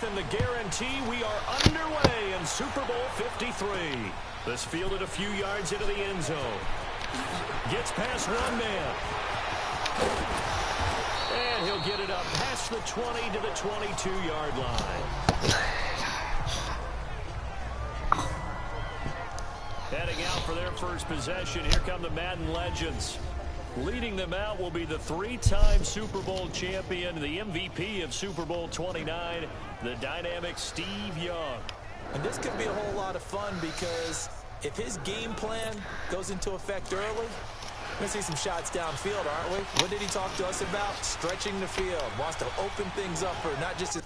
and the guarantee we are underway in Super Bowl 53. This fielded a few yards into the end zone. Gets past one man. And he'll get it up past the 20 to the 22-yard line. Heading out for their first possession. Here come the Madden legends. Leading them out will be the three-time Super Bowl champion, the MVP of Super Bowl 29, the dynamic Steve Young. And this could be a whole lot of fun because if his game plan goes into effect early, we're going to see some shots downfield, aren't we? What did he talk to us about? Stretching the field. Wants to open things up for not just his...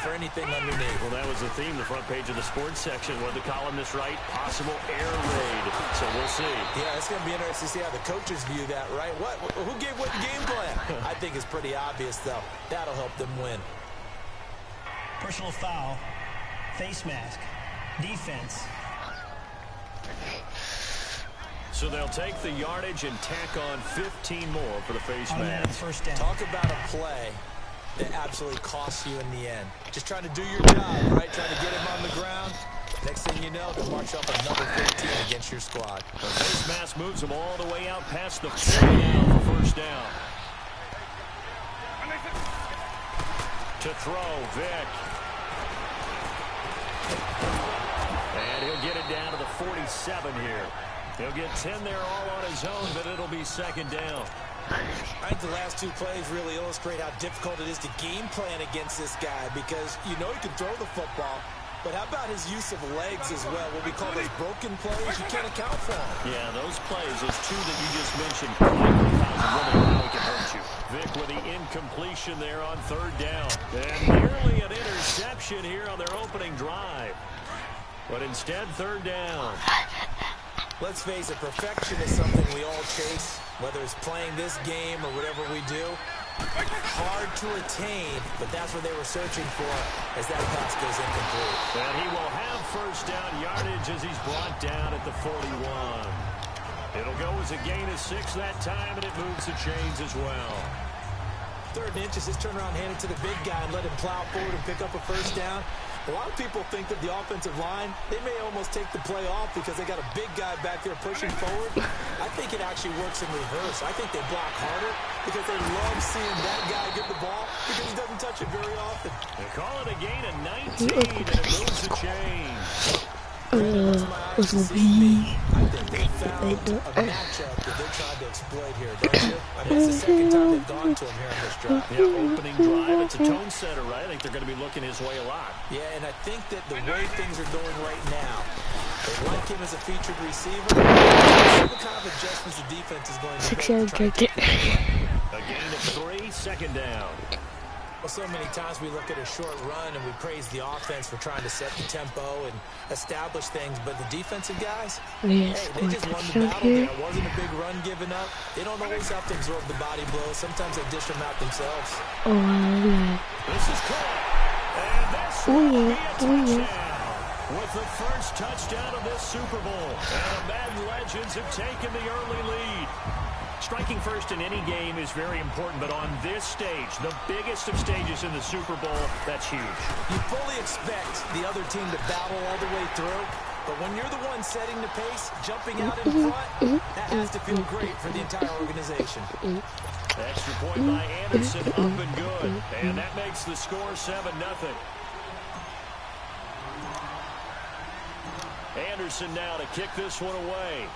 for anything underneath. Well, that was the theme, the front page of the sports section. What the columnists write, possible air raid. So we'll see. Yeah, it's going to be interesting to see how the coaches view that, right? Who gave what game plan? I think it's pretty obvious, though. That'll help them win. Personal foul, face mask, defense. So they'll take the yardage and tack on 15 more for the face mask. First down. Talk about a play that absolutely costs you in the end. Just trying to do your job, right? Trying to get him on the ground. Next thing you know, they'll march up another 15 against your squad. The face mask moves them all the way out past the 40 down for first down. To throw, Vick. And he'll get it down to the 47 here. He'll get 10 there all on his own, but it'll be second down. I think the last two plays really illustrate how difficult it is to game plan against this guy because you know he can throw the football, but how about his use of legs as well? What we call those broken plays, you can't account for them. Yeah, those plays, those two that you just mentioned, likely how he can hurt you. Vick with the incompletion there on third down. And nearly an interception here on their opening drive. But instead, third down. Let's face it, perfection is something we all chase, whether it's playing this game or whatever we do. Hard to attain, but that's what they were searching for as that pass goes incomplete. And he will have first down yardage as he's brought down at the 41. It'll go as a gain of 6 that time, and it moves the chains as well. 3rd and inches, just turn around, hand it to the big guy and let him plow forward and pick up a first down. A lot of people think that the offensive line, they may almost take the play off because they got a big guy back there pushing forward. I think it actually works in reverse. I think they block harder because they love seeing that guy get the ball because he doesn't touch it very often. They call it a gain of 19, and it moves the chains. I think they found a matchup that they're trying to exploit here, don't you? I mean, it's the second time they've gone to him here in this drive. Yeah, opening drive, it's a tone setter, right? I think they're going to be looking his way a lot. Yeah, and I think that the way things are going right now, they like him as a featured receiver. See what kind of adjustments the defense is going to make. A gain of 3, second down. Well, so many times we look at a short run and we praise the offense for trying to set the tempo and establish things, but the defensive guys, hey, they just won the battle there. It wasn't a big run given up. They don't always have to absorb the body blows. Sometimes they dish them out themselves. This is caught, and this will be a touchdown. With the first touchdown of this Super Bowl, and the Madden Legends have taken the early lead. Striking first in any game is very important, but on this stage, the biggest of stages in the Super Bowl, that's huge. You fully expect the other team to battle all the way through, but when you're the one setting the pace, jumping out in front, that has to feel great for the entire organization. Extra point by Anderson, up and good, and that makes the score 7-0. Anderson now to kick this one away.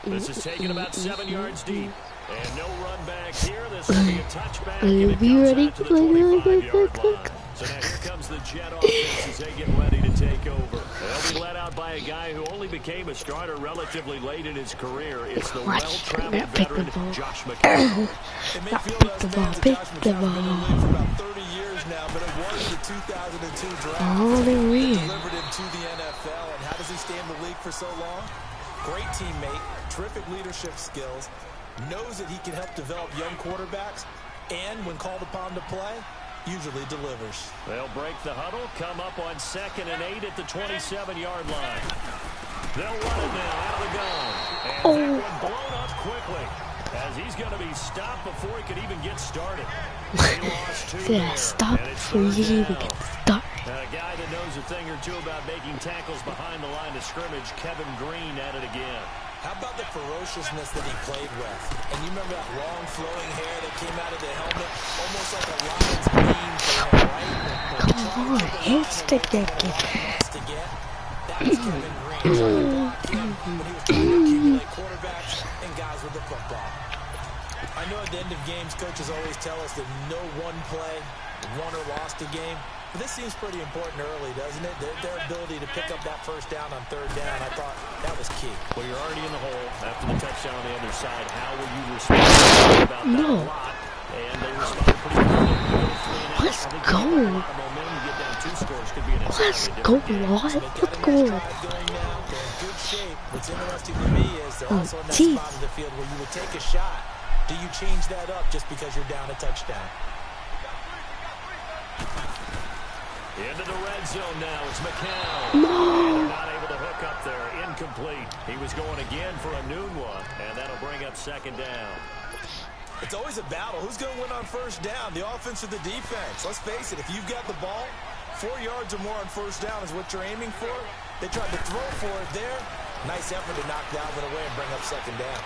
This is taken about 7 yards deep. And no run back here. This will be a touchback. Are you ready? To the 25-yard line. So now here comes the Jet offense as they get ready to take over. They'll be led out by a guy who only became a starter relatively late in his career. It's the well-traveled veteran, Josh McCown. Pick the ball. For about 30 years now, but it was the 2002 draft Oh, that they win. delivered him to the NFL. And how does he stay in the league for so long? Great teammate, terrific leadership skills, knows that he can help develop young quarterbacks, and when called upon to play, usually delivers. They'll break the huddle, come up on 2nd and 8 at the 27-yard line. They'll run it now out of the gun. And that one blown up quickly as he's going to be stopped before he could even get started. He lost 2 there, Stop and it's before third you even down. get started. A guy that knows a thing or two about making tackles behind the line of scrimmage, Kevin Green, at it again. How about the ferociousness that he played with? And you remember that long flowing hair that came out of the helmet? Almost like a lion's mane for him, right? Come on, instant that kid. That was Kevin Green. When he was trying to accumulate quarterbacks and guys with the football. I know at the end of games, coaches always tell us that no one play won or lost a game. But this seems pretty important early, doesn't it? Their ability to pick up that first down on 3rd down, I thought that was key. Well, you're already in the hole after the touchdown on the other side. How will you respond about that block? And they respond pretty well. Let's go. Let's go, Lord. Let's go. Good shape. What's interesting to me is they're also in that spot of the field where you would take a shot. Do you change that up just because you're down a touchdown? Into the red zone now. It's McCown. They're not able to hook up there. Incomplete. He was going again for a noon one, and that'll bring up 2nd down. It's always a battle. Who's going to win on 1st down, the offense or the defense? Let's face it, if you've got the ball, 4 yards or more on 1st down is what you're aiming for. They tried to throw for it there. Nice effort to knock Dalvin away and bring up 2nd down.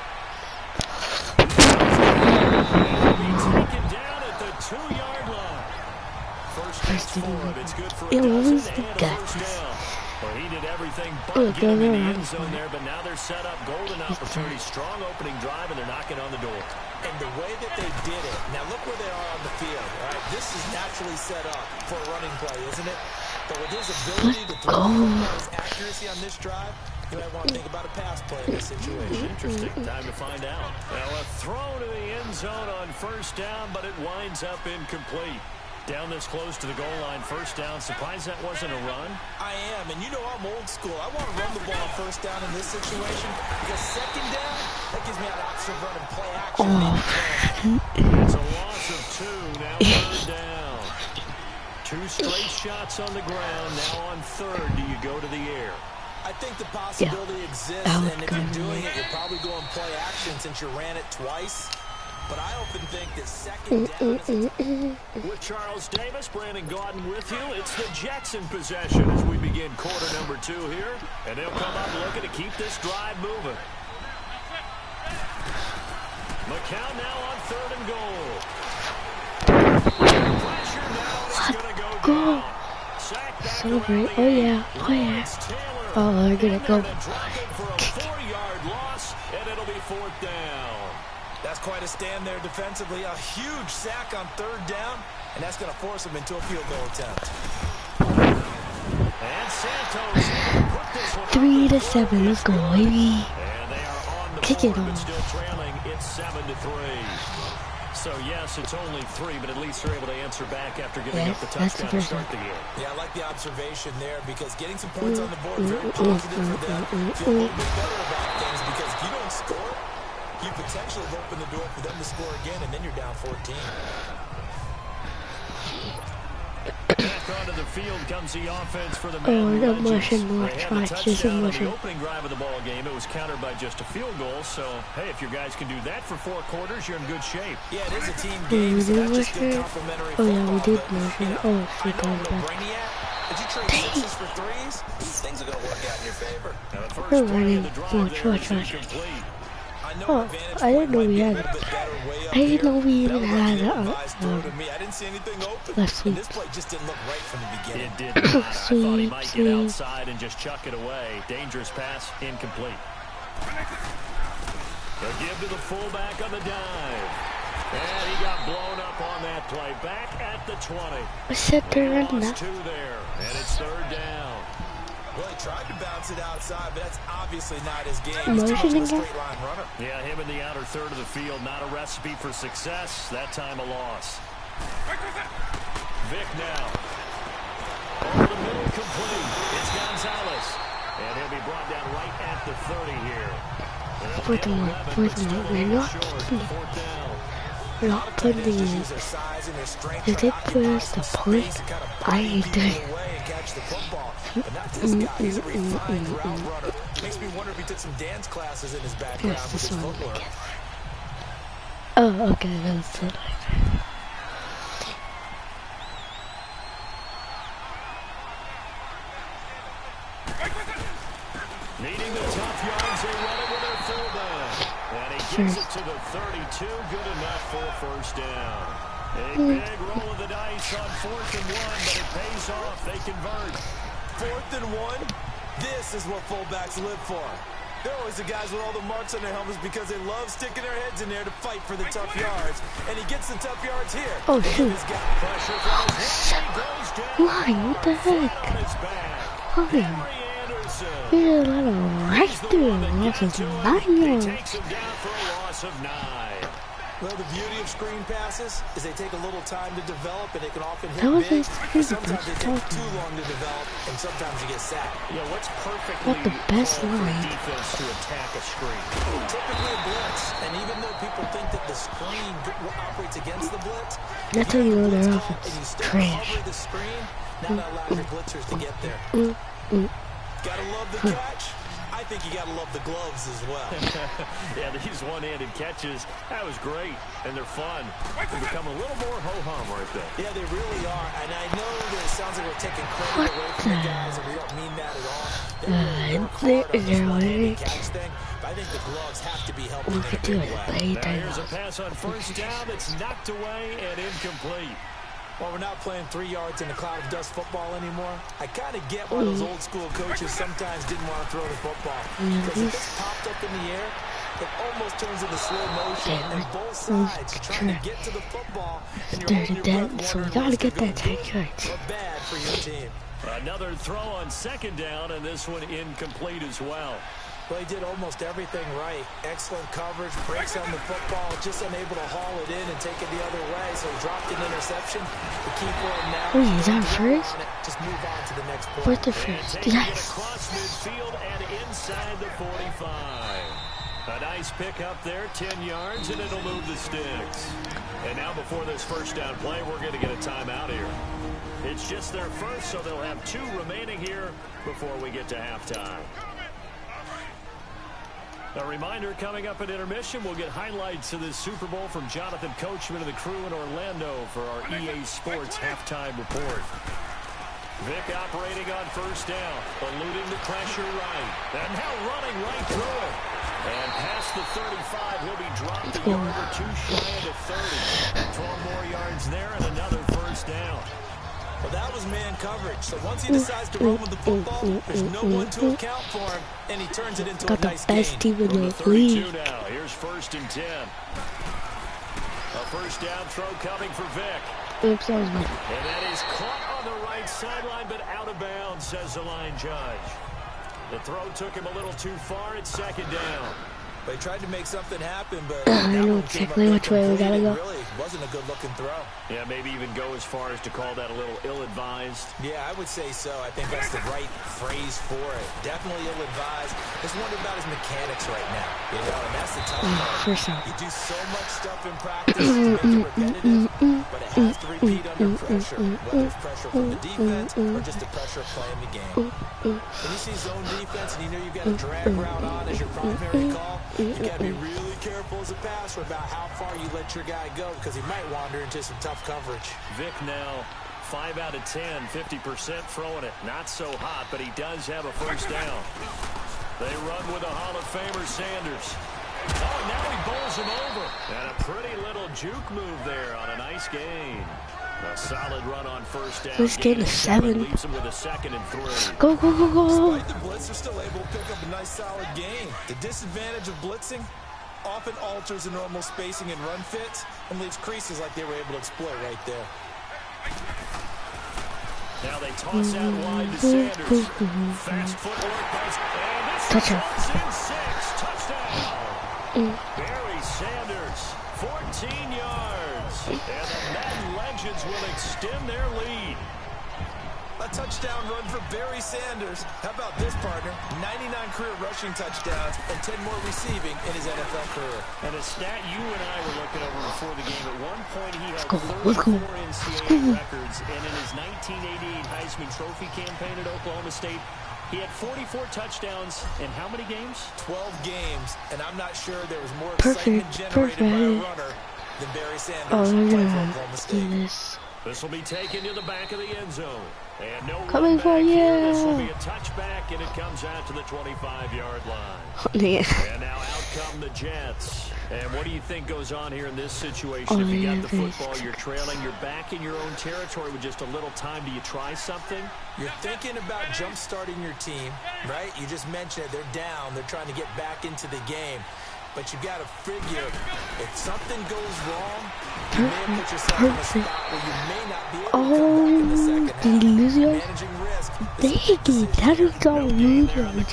He'll be taken down at the 2-yard line. First catch for him. It's good for a dozen and a 1st down. Well, he did everything but get him in the end zone there, but now they're set up. Golden opportunity. Strong opening drive, and they're knocking on the door. And the way that they did it, now look where they are on the field. All right, this is naturally set up for a running play, isn't it? But with his ability to throw his accuracy on this drive, you might want to think about a pass play in this situation. Interesting. Time to find out. Now a throw to the end zone on 1st down, but it winds up incomplete. Down this close to the goal line, 1st down. Surprised that wasn't a run? I am, and you know I'm old school. I want to run the ball on 1st down in this situation because 2nd down, that gives me an option of running play action. It's a loss of 2. Now 3rd down. 2 straight shots on the ground. Now on 3rd, do you go to the air? I think the possibility exists, and if you're doing it, you're probably going play action since you ran it twice. But I often think that 2nd down is with Charles Davis, Brandon Gaudin with you. It's the Jets in possession as we begin quarter number 2 here. And they'll come up looking to keep this drive moving. McCown now on 3rd and goal. Pressure now is going to go down. Sack back around the end. Oh, they're going to go. For a 4-yard loss, and it'll be 4th down. That's quite a stand there defensively. A huge sack on 3rd down, and that's going to force them into a field goal attempt. And Santos put this one 3-7. Let's go, baby. and they are on the Kick it board, on. but still trailing. It's 7-3. So, yes, it's only 3, but at least they're able to answer back after giving up the That's the touchdown to first start the game. Yeah, I like the observation there because getting some points on the board, very positive for them. Feel a little bit better about things because if you don't score, you potentially open the door for them to score again, and then you're down 14. Back onto the field comes the offense for the Oh, Madden the Legends. motion more They had the tries. Just a touchdown on the motion. opening drive of the ball game. It was countered by just a field goal. So, hey, if your guys can do that for 4 quarters, you're in good shape. Yeah, it is a team Did game, we so do that's just good motion? complimentary Oh, yeah, we football, did but, motion. you know, Oh, I shit, know I'm going no back. brainiac, but you trade 6s for 3s, things are going to work out in your favor. Now, the first We're play running. of the drive Watch, there watch, is watch. incomplete. I know Oh, advantage I didn't point know might we be a had little it. bit better way up I didn't here, know we but even that was had the it. advised throw to me. I didn't see anything open, Let's see. and this play just didn't look right from the beginning. It did not. I thought he might get Sweet. outside and just chuck it away. Dangerous pass, incomplete. The give to the fullback on the dive. And he got blown up on that that play back at the 20. I said they're They in lost that. 2 there, and it's 3rd down. Well, he tried to bounce it outside, but that's obviously not his game. He's too much of Motion a again? straight line runner. Yeah, him in the outer third of the field, not a recipe for success. That time a loss. Vic now. Over the middle, complete. It's Gonzalez. And he'll be brought down right at the 30 here. Fourth and one. We're not kicking it. 4th down. We're not putting it in. If they put us the point, I ain't doing it. But not this guy. He's a refined route runner. Makes me wonder if he took some dance classes in his background What's with this his one footwork. again? Oh, okay, that's it. Needing the tough yards, they run it with their fullback. And he gets it to the 32. Good enough for a 1st down. A big roll of the dice on 4th and 1, but it pays off. They convert. 4th and 1. This is what fullbacks live for. They're always the guys with all the marks on their helmets because they love sticking their heads in there to fight for the tough yards. And he gets the tough yards here. Oh, shoot. Pressure from his head. He goes down. Why? What the Flat heck? on his back. Why? Henry Anderson. He just let him right through him. Loss of 9 He yards. takes him down for a loss of 9. Well, the beauty of screen passes is they take a little time to develop, and they can often hit That was big. his But sometimes they take favorite too long to develop, and sometimes you get sacked. Yeah, what's perfectly Not the best called for line. defense to attack a screen? Typically a blitz, and even though people think that the screen operates against the blitz, That's how you know blitz their call and you offense still trash. cover the screen, now that allows your blitzers to get there. Gotta love the catch. I think you gotta love the gloves as well. Yeah, these one-handed catches, that was great, and they're fun. They become a little more ho-hum right there. Yeah, they really are, and I know that it sounds like we're taking credit away from the guys, and we don't mean that at all. They really work hard on this one-handed catch thing, but I think the gloves have to be helping in a big way. Now here's a pass on 1st down that's knocked away and incomplete. Well, we're not playing 3 yards in a cloud of dust football anymore. I kind of get why those old school coaches sometimes didn't want to throw the football. Because if it's popped up in the air, it almost turns into slow motion, and both sides are trying to get to the football, and you're holding your breath So we wondering gotta what's get gonna that go 10 good yards. or bad for your team. Another throw on 2nd down, and this one incomplete as well. Well, he did almost everything right. Excellent coverage, breaks on the football, just unable to haul it in and take it the other way, so he dropped an interception. The key for him now Oh, is that to first? on it, just move on to the next play. 4th or And 1st. taking it Yes. across midfield and inside the 45. A nice pick up there, 10 yards, and it'll move the sticks. And now before this 1st down play, we're going to get a timeout here. It's just their first, so they'll have 2 remaining here before we get to halftime. A reminder, coming up at intermission, we'll get highlights of this Super Bowl from Jonathan Coachman and the crew in Orlando for our EA Sports halftime report. Vic operating on 1st down, eluding the pressure right, and now running right through it. And past the 35, he'll be dropped a yard or 2 shy of the 30. 12 more yards there and another 1st down. Well, that was man coverage. So once he decides to run with the football, there's no one to account for him, and he turns it into a Got the nice best gain. team in From the the 32 league. now, here's 1st and 10. A 1st down throw coming for Vic. Oops, that was me. And that is caught on the right sideline, but out of bounds, says the line judge. The throw took him a little too far. It's 2nd down. They tried to make something happen, but I that know one came up exactly which way we gotta incomplete. go. It really wasn't a good-looking throw. Yeah, maybe even go as far as to call that a little ill-advised. Yeah, I would say so. I think that's the right phrase for it. Definitely ill-advised. Just wonder about his mechanics right now. You know, and that's the tough part. First down. You do so much stuff in practice to make it repetitive, but it has to repeat under pressure, whether it's pressure from the defense or just the pressure of playing the game. When you see zone defense and you know you've got a drag route on as your primary call, you got to be really careful as a passer about how far you let your guy go because he might wander into some tough coverage. Vic now 5 out of 10, 50% throwing it. Not so hot, but he does have a 1st down. They run with the Hall of Famer Sanders. Oh, now he bowls him over. And a pretty little juke move there on a nice gain. A solid run on 1st down. Let's get a 7. Leaves him with a 2nd and 3. Go, go, go, go. Despite the blitz, they're still able to pick up a nice solid gain. The disadvantage of blitzing, often alters the normal spacing and run fits and leaves creases like they were able to exploit right there. Now they toss out wide to Sanders. Fast footwork by, and this is in 6. Touchdown. Barry Sanders, 14 yards. And the Madden Legends will extend their lead. A touchdown run for Barry Sanders. How about this, partner? 99 career rushing touchdowns and 10 more receiving in his NFL career. And a stat you and I were looking over before the game, at one point he had 34 NCAA records, and in his 1988 Heisman Trophy campaign at Oklahoma State, he had 44 touchdowns in how many games? 12 games, and I'm not sure there was more excitement generated by a runner than Barry Sanders playing for Oklahoma State. This will be taken to the back of the end zone. And no coming for you. This will be a touchback, and it comes out to the 25-yard line. And now out come the Jets. And what do you think goes on here in this situation? If you got the football, you're trailing, you're back in your own territory with just a little time. Do you try something? You're thinking about jump-starting your team, right? You just mentioned it. They're down. They're trying to get back into the game. But you got to figure, if something goes wrong, you may put yourself in a spot where you may not be able to come back in the second half. Did you lose yours? Managing risk. That is so weird.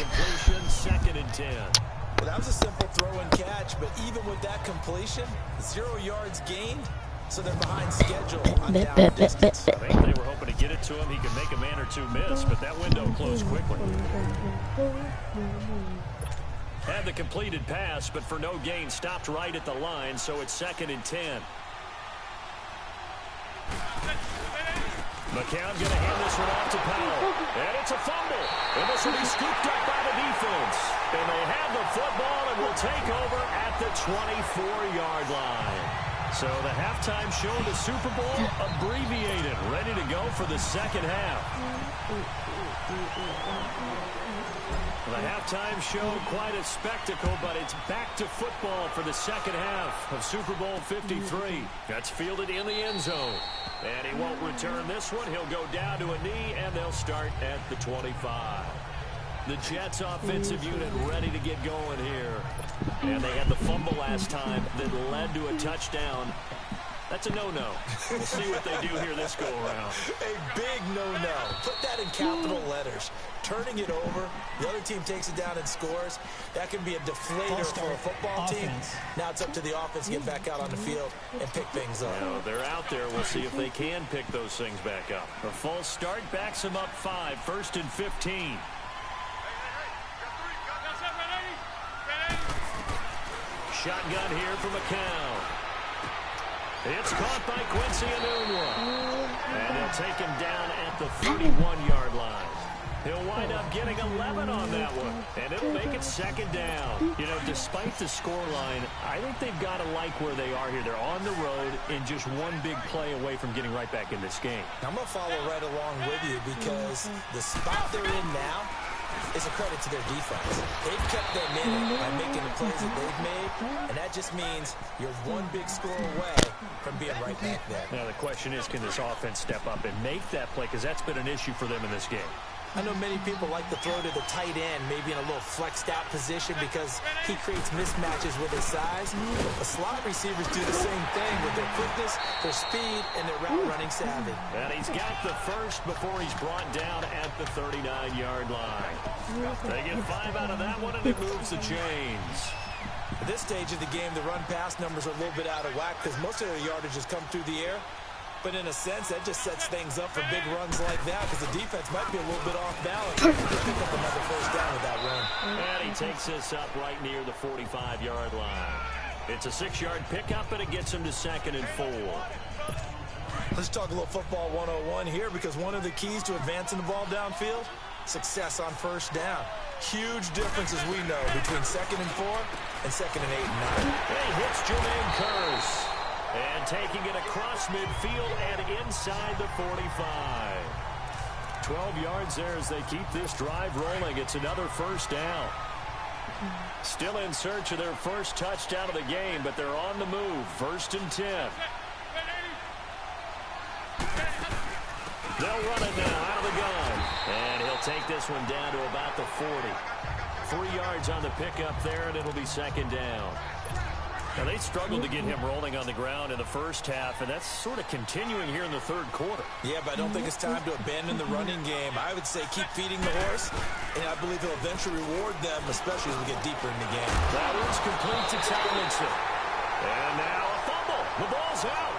Second and 10. Well, that was a simple throw and catch, but even with that completion, 0 yards gained, so they're behind schedule on down distance. I think they were hoping to get it to him. He could make a man or two miss, but that window closed quickly. Had the completed pass, but for no gain, stopped right at the line, so it's second and 10. McCown going to hand this one off to Powell. And it's a fumble. And this will be scooped up by the defense. And they have the football and will take over at the 24-yard line. So the halftime show of the Super Bowl abbreviated, ready to go for the second half. The halftime show, quite a spectacle, but it's back to football for the second half of Super Bowl 53. That's fielded in the end zone. And he won't return this one. He'll go down to a knee, and they'll start at the 25. The Jets offensive unit ready to get going here. And they had the fumble last time that led to a touchdown. That's a no-no. We'll see what they do here this go-around. A big no-no. Put that in capital letters. Turning it over, the other team takes it down and scores. That can be a deflator for a football team. Now it's up to the offense to get back out on the field and pick things up. Well, they're out there. We'll see if they can pick those things back up. A false start backs them up 5, 1st and 15. Shotgun here for McCown. It's caught by Quincy Enunwa. And they'll take him down at the 31-yard line. He'll wind up getting 11 on that one. And it'll make it second down. You know, despite the scoreline, I think they've got to like where they are here. They're on the road and just one big play away from getting right back in this game. I'm going to follow right along with you because the spot they're in now is a credit to their defense. They've kept them in it by making the plays that they've made, and that just means you're one big score away from being right back there. Now the question is, can this offense step up and make that play? Because that's been an issue for them in this game. I know many people like to throw to the tight end, maybe in a little flexed out position because he creates mismatches with his size. The slot receivers do the same thing with their quickness, their speed, and their route running savvy. And he's got the first before he's brought down at the 39-yard line. They get 5 out of that one, and it moves the chains. At this stage of the game, the run-pass numbers are a little bit out of whack because most of their yardage has come through the air. But in a sense, that just sets things up for big runs like that because the defense might be a little bit off balance. They pick up another first down with that run. And he takes this up right near the 45-yard line. It's a 6-yard pickup, and it gets him to 2nd and 4. Let's talk a little football 101 here because one of the keys to advancing the ball downfield, success on first down. Huge difference, as we know, between 2nd and 4 and 2nd and 8 and 9. And he hits Jermaine Kearse. And taking it across midfield and inside the 45. 12 yards there as they keep this drive rolling. It's another first down. Still in search of their first touchdown of the game, but they're on the move. 1st and 10. They'll run it now out of the gun. And he'll take this one down to about the 40. 3 yards on the pickup there, and it'll be 2nd down. Now, they struggled to get him rolling on the ground in the first half, and that's sort of continuing here in the third quarter. Yeah, but I don't think it's time to abandon the running game. I would say keep feeding the horse, and I believe he'll eventually reward them, especially as we get deeper in the game. That one's complete to Tomlinson. And now a fumble. The ball's out.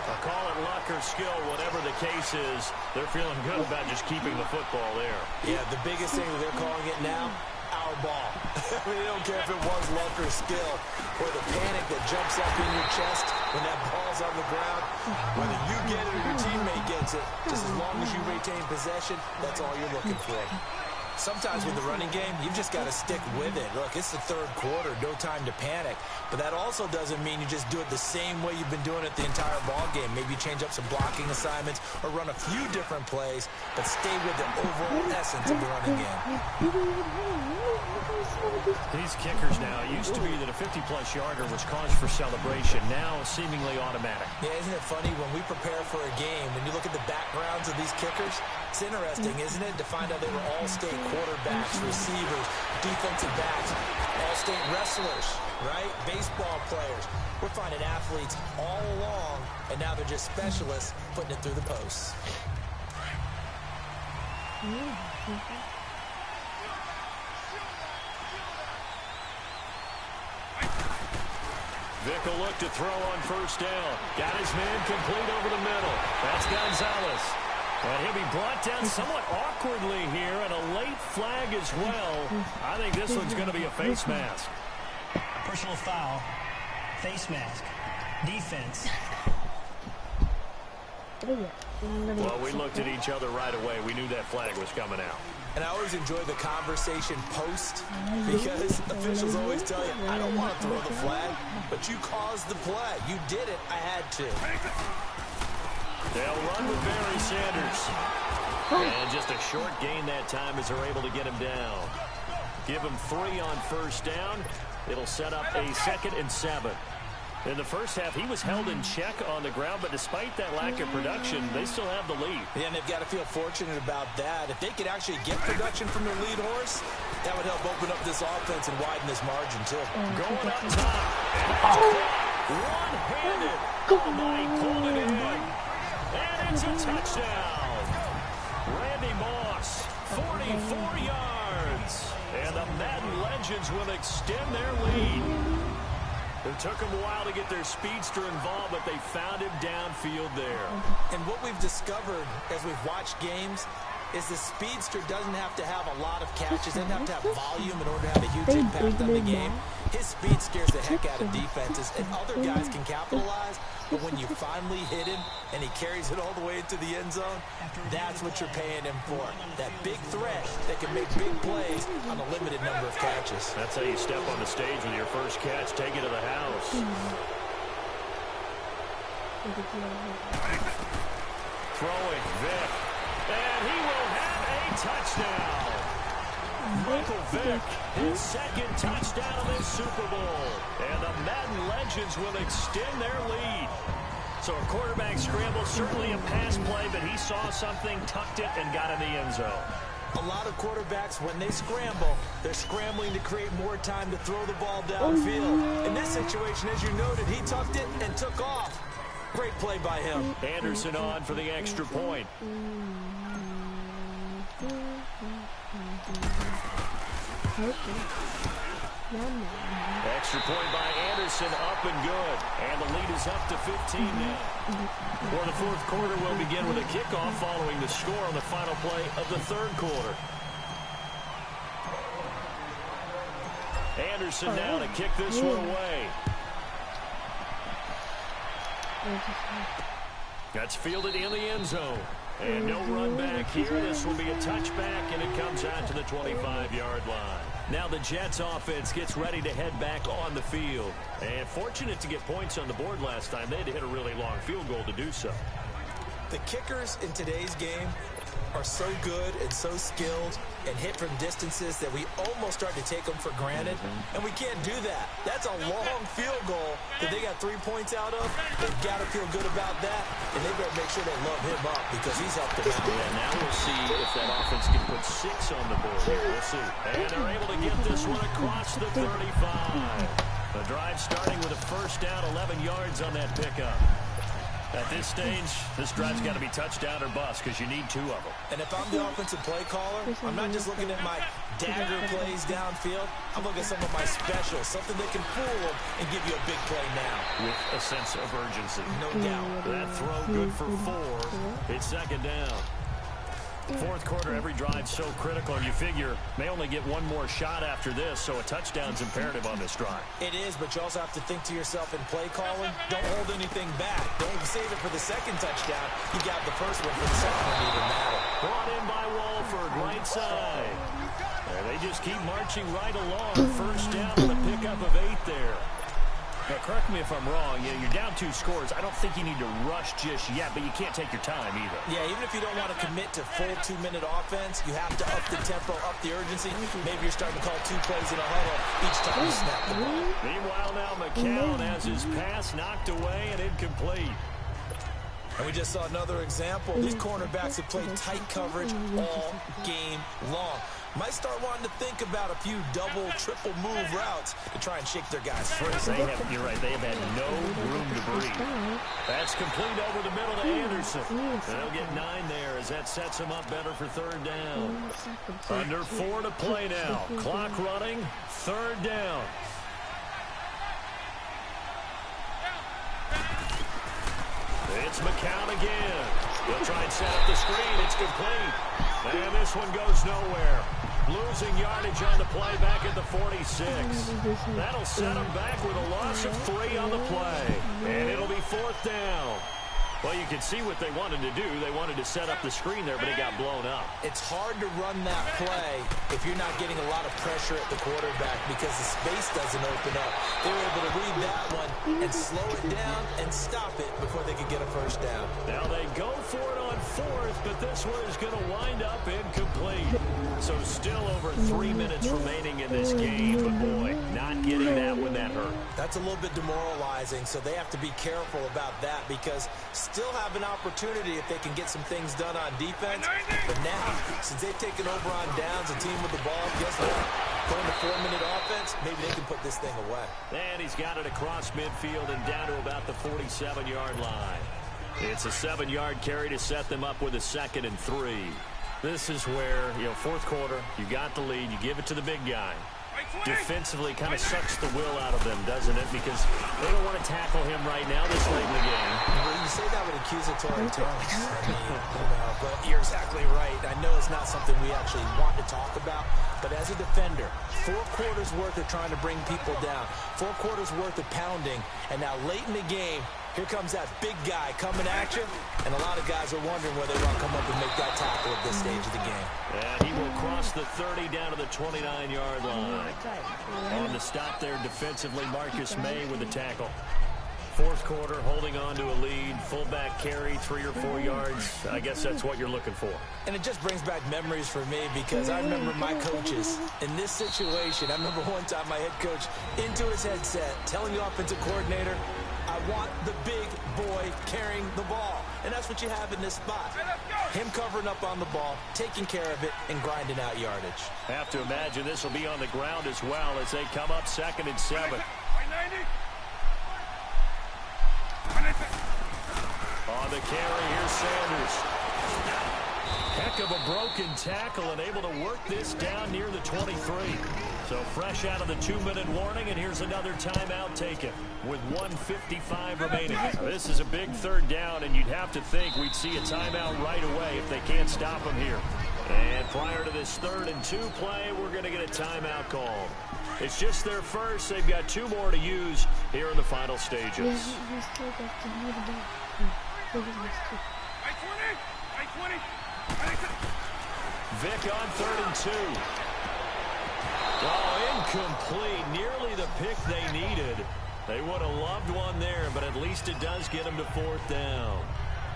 I'll call it luck or skill, whatever the case is. They're feeling good about just keeping the football there. Yeah, the biggest thing that they're calling it now, our ball. I mean, they don't care if it was luck or skill or the panic that jumps up in your chest when that ball's on the ground. Whether you get it or your teammate gets it, just as long as you retain possession, that's all you're looking for. Sometimes with the running game, you've just got to stick with it. Look, it's the third quarter, no time to panic. But that also doesn't mean you just do it the same way you've been doing it the entire ball game. Maybe you change up some blocking assignments or run a few different plays, but stay with the overall essence of the running game. These kickers now, it used to be that a 50-plus yarder was cause for celebration. Now, seemingly automatic. Yeah, isn't it funny when we prepare for a game, when you look at the backgrounds of these kickers, it's interesting, isn't it, to find out they were all-state quarterbacks, receivers, defensive backs, all-state wrestlers, right? Baseball players. We're finding athletes all along, and now they're just specialists putting it through the posts. Vick will look to throw on first down. Got his man complete over the middle. That's Gonzalez. And he'll be brought down somewhat awkwardly here, and a late flag as well. I think this one's going to be a face mask. Personal foul, face mask, defense. Well, we looked at each other right away. We knew that flag was coming out. And I always enjoy the conversation post because officials always tell you, I don't want to throw the flag, but you caused the play. You did it. I had to. They'll run with Barry Sanders. And just a short gain that time as they're able to get him down. Give him 3 on first down. It'll set up a 2nd and 7. In the first half, he was held in check on the ground, but despite that lack of production, they still have the lead. Yeah, and they've got to feel fortunate about that. If they could actually get production from their lead horse, that would help open up this offense and widen this margin, too. Going up top. One-handed. Oh, my, pulled it in. And it's a touchdown. Randy Moss, 44 yards. And the Madden Legends will extend their lead. It took them a while to get their speedster involved, but they found him downfield there. And what we've discovered as we've watched games is the speedster doesn't have to have a lot of catches, doesn't have to have volume in order to have a huge impact on the game. His speed scares the heck out of defenses, and other guys can capitalize, but when you finally hit him and he carries it all the way into the end zone, that's what you're paying him for. That big threat that can make big plays on a limited number of catches. That's how you step on the stage with your first catch, take it to the house. Throwing Vick. And he will have a touchdown. Michael Vick, his 2nd touchdown of this Super Bowl. And the Madden Legends will extend their lead. So a quarterback scramble, certainly a pass play, but he saw something, tucked it, and got in the end zone. A lot of quarterbacks, when they scramble, they're scrambling to create more time to throw the ball downfield. In this situation, as you noted, he tucked it and took off. Great play by him. Anderson on for the extra point. Extra point by Anderson, up and good. And the lead is up to 15 now. Well, the fourth quarter will begin with a kickoff following the score on the final play of the third quarter. Anderson now to kick this one away. That's fielded in the end zone. And no run back here. This will be a touchback, and it comes out to the 25-yard line. Now the Jets offense gets ready to head back on the field. And fortunate to get points on the board last time. They had to hit a really long field goal to do so. The kickers in today's game are so good and so skilled and hit from distances that we almost start to take them for granted, and we can't do that. That's a long field goal that they got 3 points out of. They've got to feel good about that, and they better make sure they love him up because he's helped them out. Yeah, now we'll see if that offense can put 6 on the board here. We'll see. And they're able to get this one across the 35. The drive starting with a first down, 11 yards on that pickup. At this stage, this drive's got to be touchdown or bust because you need 2 of them. And if I'm the offensive play caller, I'm not just looking at my dagger plays downfield. I'm looking at some of my specials, something that can fool them and give you a big play now. With a sense of urgency. No doubt. That throw good for 4. It's second down. Fourth quarter, every drive so critical, and you figure may only get one more shot after this, so a touchdown's imperative on this drive. It is, but you also have to think to yourself in play calling, don't hold anything back. Don't save it for the second touchdown. You got the first one for the second one even matter. Brought in by Walford, right side. They just keep marching right along. First down with a pickup of 8 there. Now, correct me if I'm wrong. You're down 2 scores. I don't think you need to rush just yet, but you can't take your time either. Yeah, even if you don't want to commit to full 2-minute offense, you have to up the tempo, up the urgency. Maybe you're starting to call 2 plays in a huddle each time you snap the ball. Meanwhile, now McCown has his pass knocked away and incomplete. And we just saw another example. These cornerbacks have played tight coverage all game long. Might start wanting to think about a few double, triple move routes to try and shake their guys free. You're right. They have had no room to breathe. That's complete over the middle to Anderson. They'll get 9 there as that sets them up better for third down. Under 4 to play now. Clock running. Third down. It's McCown again. He'll try and set up the screen. It's complete. And this one goes nowhere. Losing yardage on the play back at the 46. That'll set him back with a loss of 3 on the play. And it'll be fourth down. Well, you can see what they wanted to do. They wanted to set up the screen there, but it got blown up. It's hard to run that play if you're not getting a lot of pressure at the quarterback because the space doesn't open up. They were able to read that one and slow it down and stop it before they could get a first down. Now they go for it on fourth, but this one is going to wind up incomplete. So still over 3 minutes remaining in this game, but boy, not getting that one that hurt. That's a little bit demoralizing, so they have to be careful about that because still have an opportunity if they can get some things done on defense. But now, since they've taken over on downs, a team with the ball, guess what? Going to 4-minute offense, maybe they can put this thing away. And he's got it across midfield and down to about the 47-yard line. It's a 7-yard carry to set them up with a 2nd and 3. This is where, fourth quarter, you got the lead, you give it to the big guy. Defensively kind of sucks the will out of them, doesn't it? Because they don't want to tackle him right now this late in the game. Well, you say that with accusatory tones. But you're exactly right. I know it's not something we actually want to talk about, but as a defender, 4 quarters worth of trying to bring people down, 4 quarters worth of pounding, and now late in the game, here comes that big guy coming at you, and a lot of guys are wondering whether they want to come up and make that tackle at this stage of the game. And he will cross the 30 down to the 29-yard line. On the stop there defensively, Marcus May with the tackle. Fourth quarter, holding on to a lead, fullback carry, 3 or 4 yards. I guess that's what you're looking for. And it just brings back memories for me because I remember my coaches in this situation. I remember one time my head coach into his headset telling the offensive coordinator, I want the big boy carrying the ball. And that's what you have in this spot. Him covering up on the ball, taking care of it, and grinding out yardage. Have to imagine this will be on the ground as well as they come up 2nd and 7. On the carry, here's Sanders. Heck of a broken tackle and able to work this down near the 23. So fresh out of the 2-minute warning, and here's another timeout taken with 1:55 remaining. This is a big third down, and you'd have to think we'd see a timeout right away if they can't stop them here. And prior to this 3rd and 2 play, we're going to get a timeout called. It's just their first. They've got 2 more to use here in the final stages. Vic on 3rd and 2. Oh, incomplete. Nearly the pick they needed. They would have loved one there, but at least it does get them to 4th down.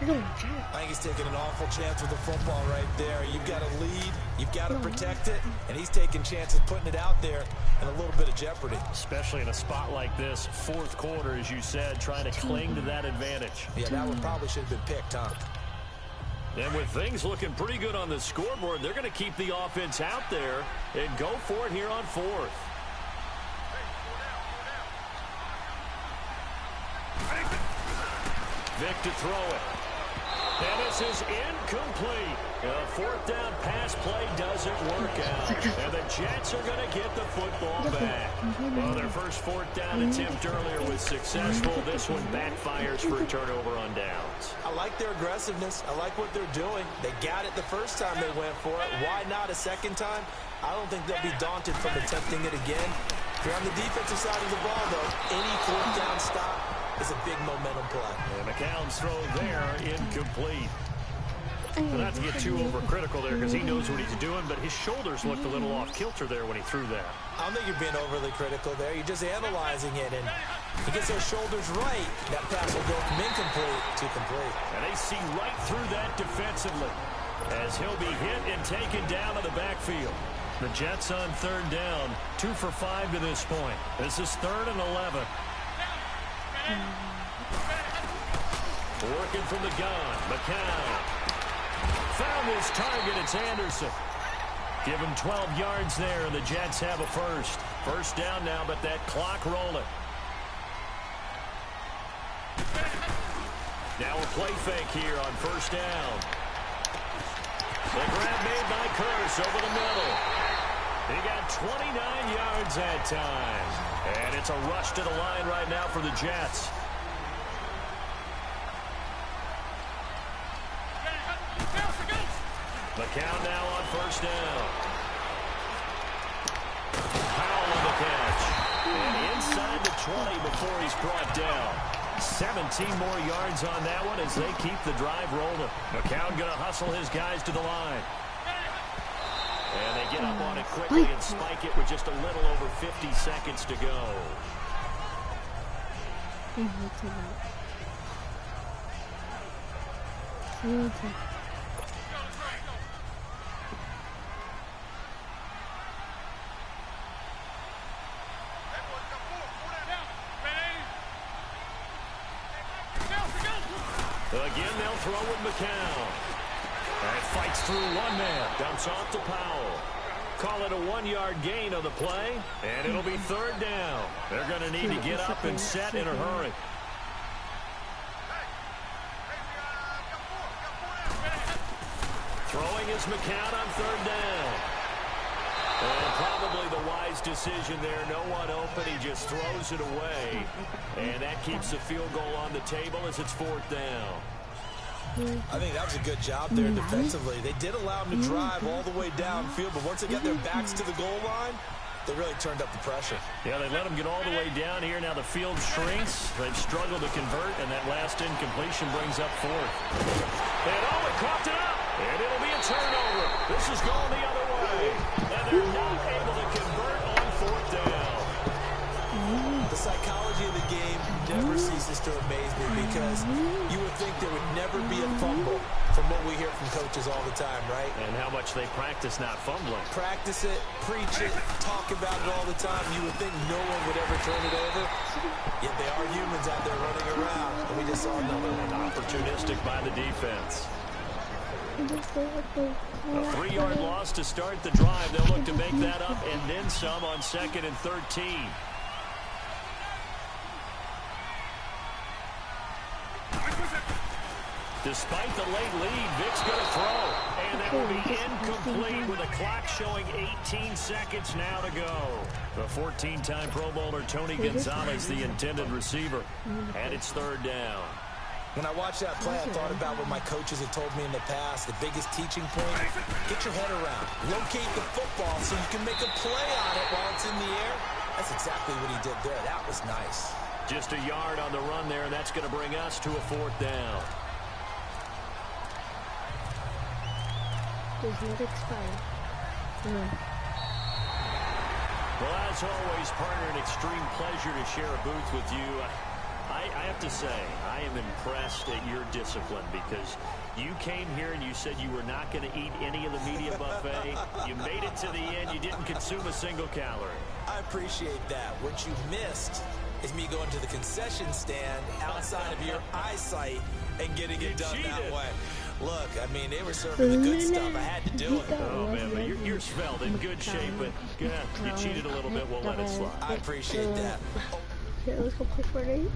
I think he's taking an awful chance with the football right there. You've got to lead, you've got to protect it, and he's taking chances putting it out there in a little bit of jeopardy. Especially in a spot like this, fourth quarter, as you said, trying to cling to that advantage. Yeah, that one probably should have been picked, huh? And with things looking pretty good on the scoreboard, they're going to keep the offense out there and go for it here on fourth. Vic to throw it. And this is incomplete. A fourth down pass play doesn't work out. And the Jets are going to get the football back. Well, their first fourth down attempt earlier was successful. This one backfires for a turnover on downs. I like their aggressiveness. I like what they're doing. They got it the first time they went for it. Why not a second time? I don't think they'll be daunted from attempting it again. If you're on the defensive side of the ball, though, any fourth down stop is a big momentum play. And McCown's throw there, incomplete. But not to get too overcritical there because he knows what he's doing, but his shoulders looked a little off kilter there when he threw that. I don't think you're being overly critical there. You're just analyzing it, and he gets those shoulders right. That pass will go from incomplete to complete. And they see right through that defensively as he'll be hit and taken down to the backfield. The Jets on third down, 2 for 5 to this point. This is 3rd and 11. Working from the gun, McCown. Found his target, it's Anderson. Give him 12 yards there, and the Jets have a first. First down now, but that clock rolling. Now a play fake here on first down. The grab made by Kearse over the middle. He got 29 yards that time. And it's a rush to the line right now for the Jets. McCown now on first down. Powell on the catch. And inside the 20 before he's brought down. 17 more yards on that one as they keep the drive rolling. McCown going to hustle his guys to the line. And they get up on it quickly and spike it with just a little over 50 seconds to go. Again, they'll throw with McCown. And fights through one man. Dumps off to Powell. Call it a 1-yard gain on the play. And it'll be third down. They're going to need to get up and set in a hurry. Throwing is McCown on third down. And probably the wise decision there. No one open. He just throws it away. And that keeps the field goal on the table as it's fourth down. I think that was a good job there defensively. They did allow him to drive all the way downfield, but once they got their backs to the goal line, they really turned up the pressure. Yeah, they let him get all the way down here. Now the field shrinks. They've struggled to convert, and that last incompletion brings up fourth. And oh, it coughed it up. And it'll be a turnover. This is going the other way. And they're not able to convert on fourth down. The psychology of the game never ceases to amaze me because you would think there would never be a fumble from what we hear from coaches all the time, right? And how much they practice not fumbling. Practice it, preach it, talk about it all the time. You would think no one would ever turn it over. Yet they are humans out there running around. And we just saw another one. Opportunistic by the defense. A 3-yard loss to start the drive. They'll look to make that up and then some on 2nd and 13. Despite the late lead, Vic's going to throw. And that will be incomplete with a clock showing 18 seconds now to go. The 14-time Pro Bowler Tony Gonzalez, the intended receiver. And it's third down. When I watched that play, I thought about what my coaches had told me in the past. The biggest teaching point, get your head around. Locate the football so you can make a play on it while it's in the air. That's exactly what he did there. That was nice. Just a yard on the run there, and that's going to bring us to a fourth down. Does not expire. Well, as always, partner, an extreme pleasure to share a booth with you. I have to say, I am impressed at your discipline because you came here and you said you were not going to eat any of the media buffet. You made it to the end. You didn't consume a single calorie. I appreciate that. What you missed is me going to the concession stand outside of your eyesight and getting it done that way. Look, I mean, they were serving the good stuff. I had to do it. Oh, man, but you're svelte, in good shape, but you cheated a little bit. We'll let it slide. I appreciate that. Okay, let's go play Fortnite.